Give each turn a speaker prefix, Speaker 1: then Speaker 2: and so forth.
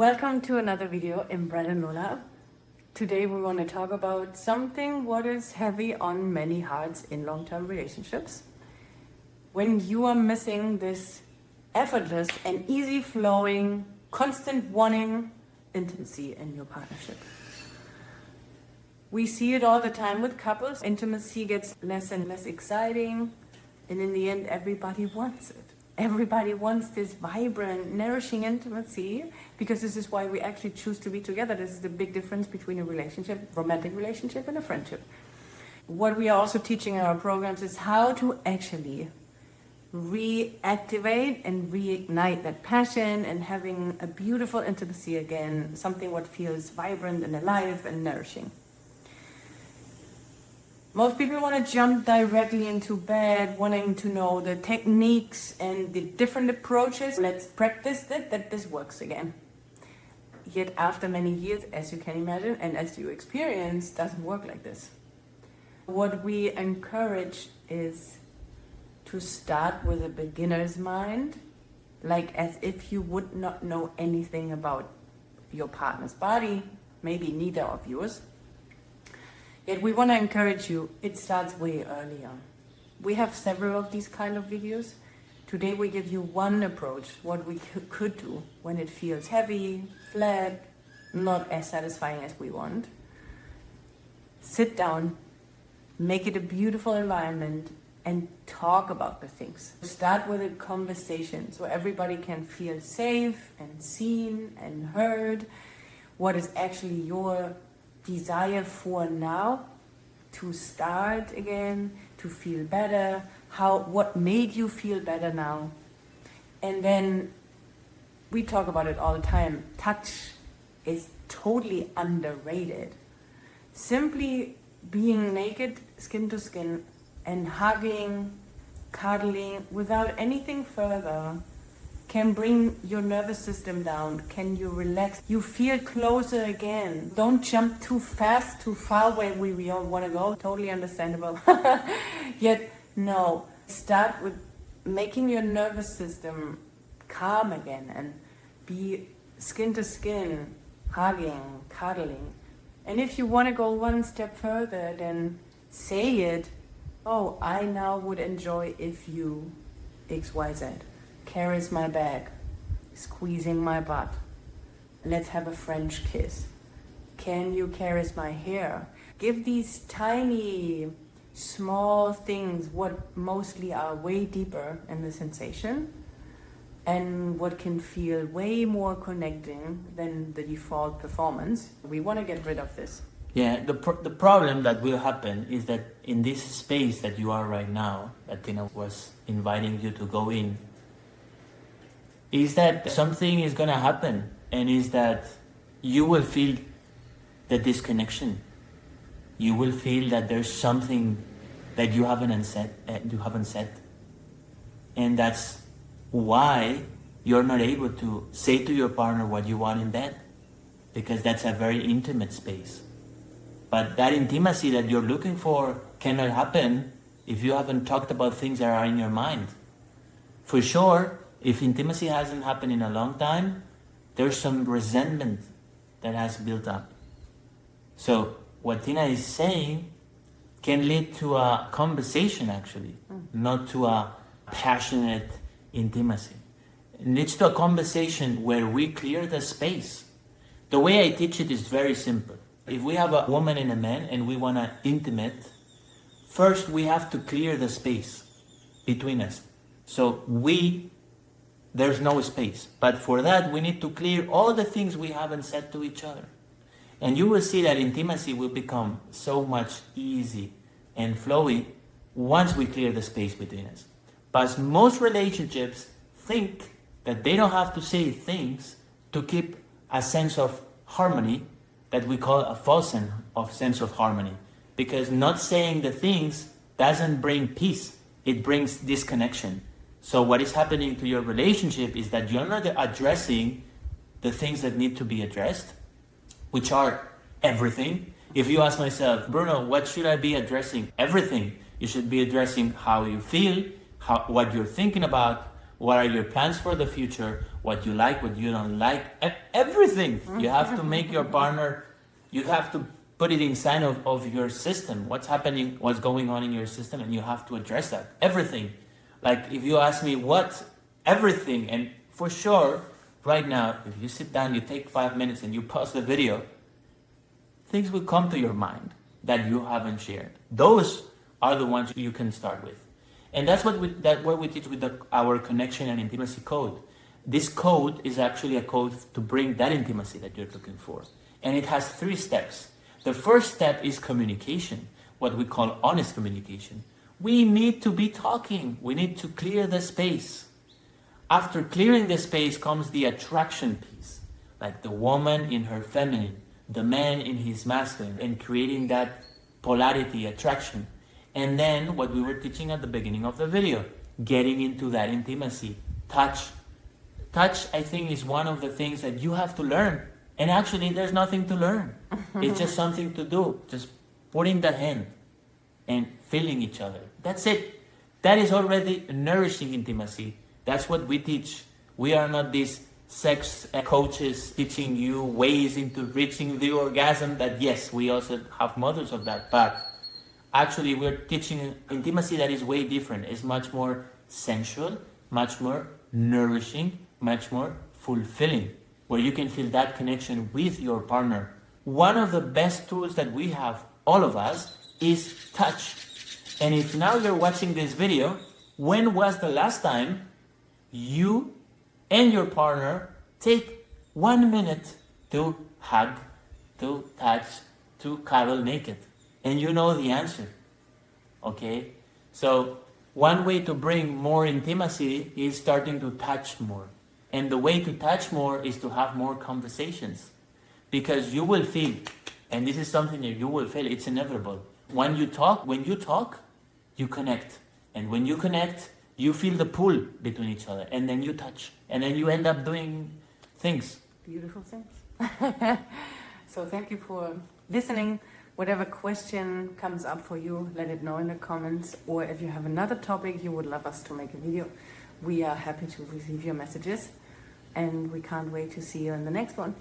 Speaker 1: Welcome to another video in Brad and Lola. Today we want to talk about something what is heavy on many hearts in long-term relationships. When you are missing this effortless and easy-flowing, constant wanting intimacy in your partnership. We see it all the time with couples. Intimacy gets less and less exciting, and in the end everybody wants it. Everybody wants this vibrant, nourishing intimacy because this is why we actually choose to be together. This is the big difference between a relationship, romantic relationship, and a friendship. What we are also teaching in our programs is how to actually reactivate and reignite that passion and having a beautiful intimacy again, something what feels vibrant and alive and nourishing. Most people want to jump directly into bed, wanting to know the techniques and the different approaches. Let's practice it, that this works again. Yet after many years, as you can imagine, and as you experience, doesn't work like this. What we encourage is to start with a beginner's mind, like as if you would not know anything about your partner's body, maybe neither of yours. Yet we want to encourage you, it starts way earlier. We have several of these kind of videos. Today we give you one approach, what we could do when it feels heavy, flat, not as satisfying as we want. Sit down, make it a beautiful environment, and talk about the things. Start with a conversation so everybody can feel safe and seen and heard. What is actually your desire for now, to start again, to feel better, what made you feel better now. And then we talk about it all the time. Touch is totally underrated. Simply being naked, skin to skin, and hugging, cuddling without anything further can bring your nervous system down. Can you relax? You feel closer again. Don't jump too fast, too far where we all want to go. Totally understandable. Yet, no. Start with making your nervous system calm again and be skin to skin, hugging, cuddling. And if you want to go one step further, then say it. Oh, I now would enjoy if you XYZ. Carries my bag, squeezing my butt. Let's have a French kiss. Can you caress my hair? Give these tiny, small things what mostly are way deeper in the sensation and what can feel way more connecting than the default performance. We want to get rid of this.
Speaker 2: Yeah, the problem that will happen is that in this space that you are right now, that Tina was inviting you to go in, is that something is going to happen, and is that you will feel the disconnection. You will feel that there's something that you haven't said, and that's why you're not able to say to your partner what you want in bed, because that's a very intimate space. But that intimacy that you're looking for cannot happen if you haven't talked about things that are in your mind. For sure, if intimacy hasn't happened in a long time, there's some resentment that has built up. So what Tina is saying can lead to a conversation actually, not to a passionate intimacy. It leads to a conversation where we clear the space. The way I teach it is very simple. If we have a woman and a man and we want to intimate, first we have to clear the space between us. So there's no space. But for that, we need to clear all the things we haven't said to each other. And you will see that intimacy will become so much easy and flowy once we clear the space between us. But most relationships think that they don't have to say things to keep a sense of harmony that we call a false sense of harmony. Because not saying the things doesn't bring peace, it brings disconnection. So what is happening to your relationship is that you're not addressing the things that need to be addressed, which are everything. If you ask myself, Bruno, what should I be addressing? Everything. You should be addressing how you feel, what you're thinking about, what are your plans for the future, what you like, what you don't like, everything. You have to make your partner, you have to put it inside of your system, what's happening, what's going on in your system, and you have to address that, everything. Like if you ask me what, everything, and for sure, right now, if you sit down, you take 5 minutes and you pause the video, things will come to your mind that you haven't shared. Those are the ones you can start with. And that's what we teach with our connection and intimacy code. This code is actually a code to bring that intimacy that you're looking for. And it has 3 steps. The first step is communication, what we call honest communication. We need to be talking. We need to clear the space. After clearing the space comes the attraction piece, like the woman in her feminine, the man in his masculine, and creating that polarity, attraction. And then what we were teaching at the beginning of the video, getting into that intimacy, touch. Touch, I think, is one of the things that you have to learn. And actually, there's nothing to learn. It's just something to do. Just putting the hand and feeling each other. That's it. That is already nourishing intimacy. That's what we teach. We are not these sex coaches teaching you ways into reaching the orgasm that, yes, we also have models of that, but actually we're teaching intimacy that is way different. It's much more sensual, much more nourishing, much more fulfilling, where you can feel that connection with your partner. One of the best tools that we have, all of us, is touch. And if now you're watching this video, when was the last time you and your partner take 1 minute to hug, to touch, to cuddle naked? And you know the answer, okay? So one way to bring more intimacy is starting to touch more. And the way to touch more is to have more conversations. Because you will feel, and this is something that you will feel, it's inevitable. When you talk, you connect. And when you connect, you feel the pull between each other. And then you touch. And then you end up doing things.
Speaker 1: Beautiful things. So thank you for listening. Whatever question comes up for you, let it know in the comments. Or if you have another topic you would love us to make a video, we are happy to receive your messages. And we can't wait to see you in the next one.